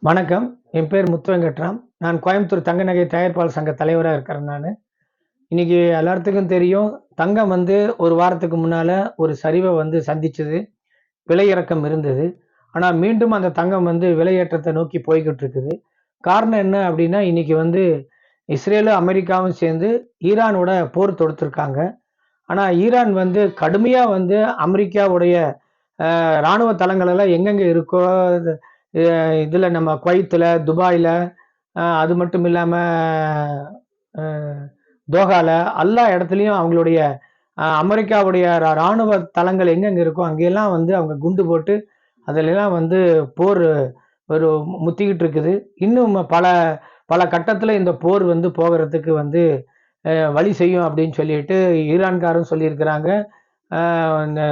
வணக்கம். என் பேர் முத்துவெங்கட்ராம். நான் கோயம்புத்தூர் தங்க நகை தயாரிப்பாளர் சங்க தலைவரா இருக்கிறேன் நானு. இன்னைக்கு எல்லாத்துக்கும் தெரியும், தங்கம் வந்து ஒரு வாரத்துக்கு முன்னால ஒரு சரிவ வந்து சந்திச்சது. விலை இறக்கம் இருந்தது. ஆனா மீண்டும் அந்த தங்கம் வந்து விலையேற்றத்த நோக்கி போய்க்கிட்டு இருக்குது. காரணம் என்ன அப்படின்னா, இன்னைக்கு வந்து இஸ்ரேலும், அமெரிக்காவும் சேர்ந்து ஈரானோட போர் தொடுத்திருக்காங்க. ஆனா ஈரான் வந்து கடுமையா வந்து அமெரிக்காவுடைய ராணுவ தளங்கள் எல்லாம் எங்கெங்க இருக்கோ, இது இதுல நம்ம குவைத்துல, துபாய்ல, அது மட்டும் இல்லாம அ தோஹால எல்லா இடத்துலயும் அவங்களுடைய அமெரிக்காவுடைய ராணுவ தளங்கள் எங்கெங்க இருக்கோ, அங்கெல்லாம் வந்து அவங்க குண்டு போட்டு, அதிலெல்லாம் வந்து போர் ஒரு முத்திக்கிட்டு இருக்குது. இன்னும் பல பல கட்டத்துல இந்த போர் வந்து போகறதுக்கு வந்து வழி செய்யும் அப்படின்னு சொல்லிட்டு ஈரான்காரும் சொல்லியிருக்கிறாங்க. இந்த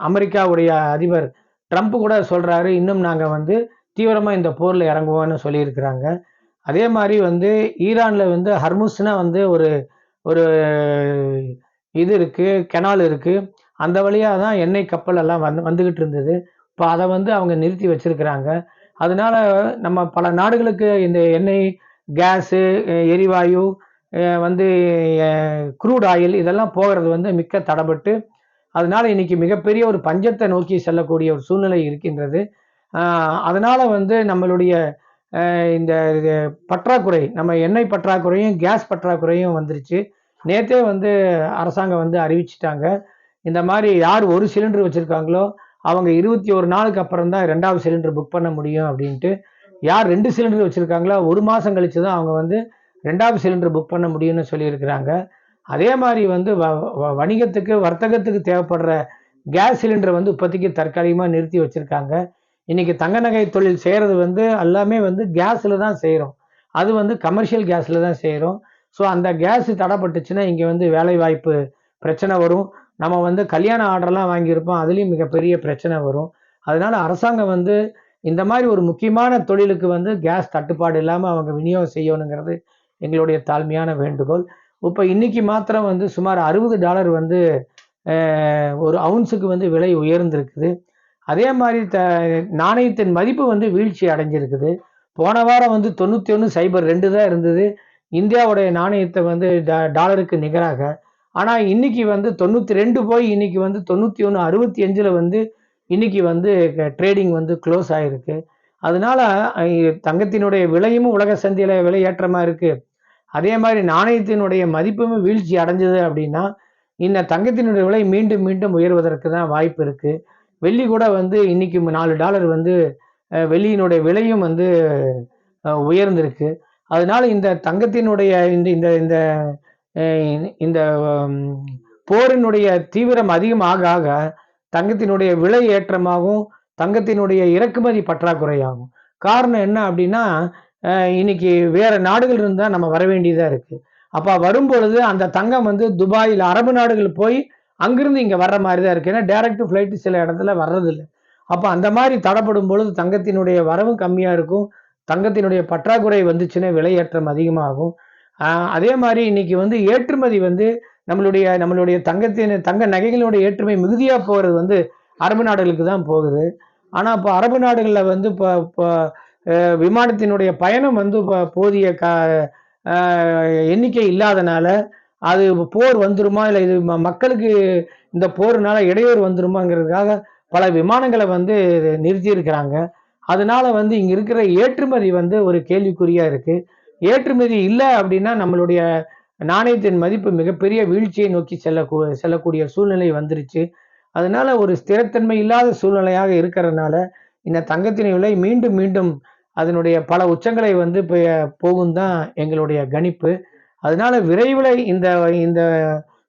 அமெரிக்காவுடைய அதிபர் ட்ரம்ப் கூட சொல்றாரு, இன்னும் நாங்க வந்து தீவிரமா இந்த போர்ல இறங்குவோம்னு சொல்லியிருக்கிறாங்க. அதே மாரி வந்து ஈரான்ல வந்து ஹர்முஸ்னா வந்து ஒரு ஒரு இது இருக்கு, கெனால் இருக்கு. அந்த வழியா தான் எண்ணெய் கப்பல் எல்லாம் வந்துகிட்டு இருந்தது. இப்ப அத வந்து அவங்க நிறுத்தி வச்சிருக்கிறாங்க. அதனால நம்ம பல நாடுகளுக்கு இந்த எண்ணெய், கேஸு, எரிவாயு, வந்து க்ரூட் ஆயில் இதெல்லாம் போகிறது வந்து மிக்க தடபட்டு, அதனால இன்னைக்கு மிகப்பெரிய ஒரு பஞ்சத்தை நோக்கி செல்லக்கூடிய ஒரு சூழ்நிலை இருக்கின்றது. அதனால வந்து நம்மளுடைய இந்த இது பற்றாக்குறை, நம்ம எண்ணெய் பற்றாக்குறையும், கேஸ் பற்றாக்குறையும் வந்துருச்சு. நேத்தே வந்து அரசாங்கம் வந்து அறிவிச்சுட்டாங்க. இந்த மாரி யார் 1 சிலிண்டர் வச்சிருக்காங்களோ, அவங்க 21 நாளுக்கு அப்புறம் தான் 2வது சிலிண்டர் புக் பண்ண முடியும் அப்படின்ட்டு. யார் 2 சிலிண்டர் வச்சிருக்காங்களோ, 1 மாசம் கழிச்சு தான் அவங்க வந்து 2வது சிலிண்டர் புக் பண்ண முடியும்னு சொல்லியிருக்கிறாங்க. அதே மாரி வந்து வணிகத்துக்கு, வர்த்தகத்துக்கு தேவைப்படுற கேஸ் சிலிண்டர் வந்து இப்போதைக்கு தற்காலிகமா நிறுத்தி வச்சிருக்காங்க. இன்னைக்கு தங்க நகை தொழில் செய்யறது வந்து எல்லாமே வந்து கேஸ்ல தான் செய்றோம். அது வந்து கமர்ஷியல் கேஸ்ல தான் செய்றோம். ஸோ அந்த கேஸ் தடைப்பட்டுச்சுன்னா, இங்க வந்து வேலைவாய்ப்பு பிரச்சனை வரும். நம்ம வந்து கல்யாண ஆர்டர்லாம் வாங்கியிருப்போம். அதுலயும் மிகப்பெரிய பிரச்சனை வரும். அதனால அரசாங்கம் வந்து இந்த மாரி ஒரு முக்கியமான தொழிலுக்கு வந்து கேஸ் தட்டுப்பாடு இல்லாம அவங்க விநியோகம் செய்யணுங்கிறது எங்களுடைய தாழ்மையான வேண்டுகோள். இப்ப இன்னைக்கு மாத்திரம் வந்து சுமார் $60 வந்து ஒரு அவுன்ஸுக்கு வந்து விலை உயர்ந்திருக்குது. அதே மாரி நாணயத்தின் மதிப்பு வந்து வீழ்ச்சி அடைஞ்சிருக்குது. போன வாரம் வந்து 91.02 தான் இருந்தது. இந்தியாவுடைய நாணயத்த வந்து டாலருக்கு நிகராக. ஆனா இன்னைக்கு வந்து 92 போய் இன்னைக்கு வந்து 91.65ல வந்து இன்னைக்கு வந்து ட்ரேடிங் வந்து குளோஸ் ஆயிருக்கு. அதனால தங்கத்தினுடைய விலையும் உலக சந்தையில விலை ஏற்றமா இருக்கு. அதே மாரி நாணயத்தினுடைய மதிப்பும் வீழ்ச்சி அடைஞ்சது அப்படின்னா, இந்த தங்கத்தினுடைய விலை மீண்டும் மீண்டும் உயர்வதற்கு தான் வாய்ப்பு இருக்கு. வெள்ளி கூட வந்து இன்னைக்கு $4 வந்து வெள்ளியினுடைய விலையும் வந்து உயர்ந்திருக்கு. அதனால இந்த தங்கத்தினுடைய இந்த இந்த இந்த அ இந்த ம் போரினுடைய தீவிரம் அதிகமாக ஆக, தங்கத்தினுடைய விலை ஏற்றமாகும், தங்கத்தினுடைய இறக்குமதி பற்றாக்குறையாகும். காரணம் என்ன அப்படின்னா, அ இன்னைக்கு வேற நாடுகள் இருந்தா நம்ம வர வேண்டியதா இருக்கு. அப்ப வரும்பொழுது அந்த தங்கம் வந்து துபாயில அரபு நாடுகள் போய் அங்கிருந்து இங்க வர்ற மாரி தான் இருக்கு. ஏன்னா டைரக்ட் ஃப்ளைட் சில இடத்துல வர்றதில்ல. அப்ப அந்த மாரி தடைப்படும் பொழுது தங்கத்தினுடைய வரவும் கம்மியா இருக்கும். தங்கத்தினுடைய பற்றாக்குறை வந்துச்சுன்னா விலையேற்றம் அதிகமாகும். அ அதே மாரி இன்னைக்கு வந்து ஏற்றுமதி வந்து நம்மளுடைய தங்க நகைகளுடைய ஏற்றுமை மிகுதியா போறது வந்து அரபு நாடுகளுக்கு தான் போகுது. ஆனா, இப்ப அரபு நாடுகள்ல வந்து இப்ப இப்ப விமானத்தினுடைய பயணம் வந்து போதிய அ எண்ணிக்கை இல்லாதனால, அது போர் வந்துருமா? இல்ல இது மக்களுக்கு இந்த போர்னால இடையூறு வந்துருமாங்கிறதுக்காக பல விமானங்கள வந்து நிறுத்தியிருக்கிறாங்க. அதனால வந்து இங்க இருக்கிற ஏற்றுமதி வந்து ஒரு கேள்விக்குறியா இருக்கு. ஏற்றுமதி இல்ல அப்படின்னா, நம்மளுடைய நாணயத்தின் மதிப்பு மிகப்பெரிய வீழ்ச்சியை நோக்கி செல்லக்கூடிய சூழ்நிலை வந்துருச்சு. அதனால ஒரு ஸ்திரத்தன்மை இல்லாத சூழ்நிலையாக இருக்கிறதுனால, இந்த தங்கத்தின் விலை மீண்டும் மீண்டும் அதனுடைய பல உச்சங்களை வந்து போகும் தான் எங்களுடைய கணிப்பு. அதனால விரைவில இந்த இந்த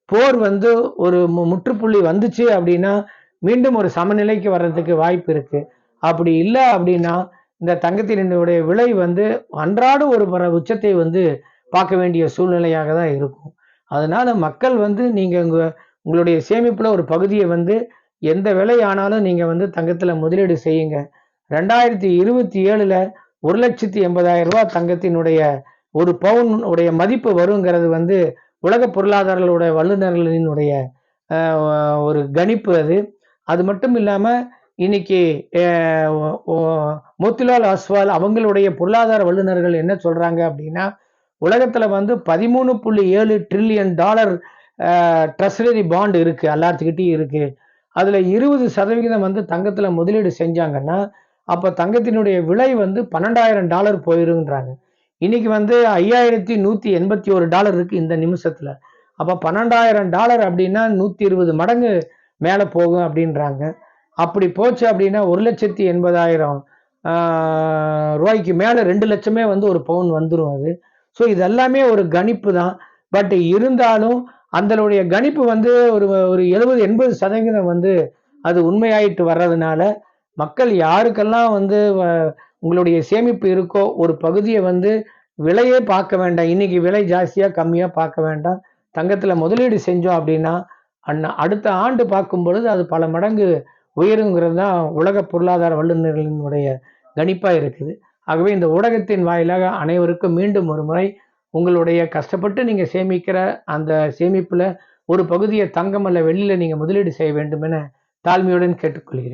போர் வந்து ஒரு முற்றுப்புள்ளி வந்துச்சு அப்படின்னா, மீண்டும் ஒரு சமநிலைக்கு வர்றதுக்கு வாய்ப்பு இருக்கு. அப்படி இல்ல அப்படின்னா, இந்த தங்கத்தினுடைய விலை வந்து அன்றாட ஒரு உச்சத்தை வந்து பார்க்க வேண்டிய சூழ்நிலையாக தான் இருக்கும். அதனால மக்கள் வந்து நீங்க உங்களுடைய சேமிப்புல ஒரு பகுதிய வந்து எந்த விலை ஆனாலும் நீங்க வந்து தங்கத்துல முதலீடு செய்யுங்க. 2027ல ரூ. 1,80,000 தங்கத்தினுடைய 1 பவுன் உடைய மதிப்பு வருங்கிறது வந்து உலக பொருளாதாரங்களுடைய வல்லுநர்களினுடைய ஒரு கணிப்பு அது. அது மட்டும் இல்லாம இன்னைக்கு மோத்திலால் அஸ்வால் அவங்களுடைய பொருளாதார வல்லுநர்கள் என்ன சொல்றாங்க அப்படின்னா, உலகத்துல வந்து 13.7 ட்ரில்லியன் டாலர் ட்ரெஷரி பாண்ட் இருக்கு, எல்லாத்துக்கிட்டையும் இருக்கு. அதுல 20% வந்து தங்கத்துல முதலீடு செஞ்சாங்கன்னா, அப்ப தங்கத்தினுடைய விலை வந்து $12,000 போயிருன்றாங்க. இன்னைக்கு வந்து $5,181 இருக்கு இந்த நிமிஷத்துல. அப்ப $12,000 அப்படின்னா 120 மடங்கு மேல போகும் அப்படின்றாங்க. அப்படி போச்சு அப்படின்னா 1,80,000 ரூபாய்க்கு மேல 2 லட்சமே வந்து ஒரு பவுன் வந்துரும் அது. ஸோ இதெல்லாமே ஒரு கணிப்பு தான். பட் இருந்தாலும் அதனுடைய கணிப்பு வந்து ஒரு ஒரு 70-80% வந்து அது உண்மையாயிட்டு வர்றதுனால, மக்கள் யாருக்கெல்லாம் வந்து உங்களுடைய சேமிப்பு இருக்கோ, ஒரு பகுதியை வந்து விலையே பார்க்க வேண்டாம். இன்னைக்கு விலை ஜாஸ்தியா, கம்மியா பார்க்க வேண்டாம். தங்கத்துல முதலீடு செஞ்சோம் அப்படின்னா, அடுத்த ஆண்டு பார்க்கும் பொழுது அது பல மடங்கு உயருங்கிறது தான் உலக பொருளாதார வல்லுநர்களினுடைய கணிப்பா இருக்குது. ஆகவே இந்த ஊடகத்தின் வாயிலாக அனைவருக்கும் மீண்டும் ஒரு முறை உங்களுடைய கஷ்டப்பட்டு நீங்க சேமிக்கிற அந்த சேமிப்புல ஒரு பகுதியை தங்கம் அல்ல வெள்ளியில நீங்க முதலீடு செய்ய வேண்டும் என தாழ்மையுடன் கேட்டுக்கொள்கிறேன்.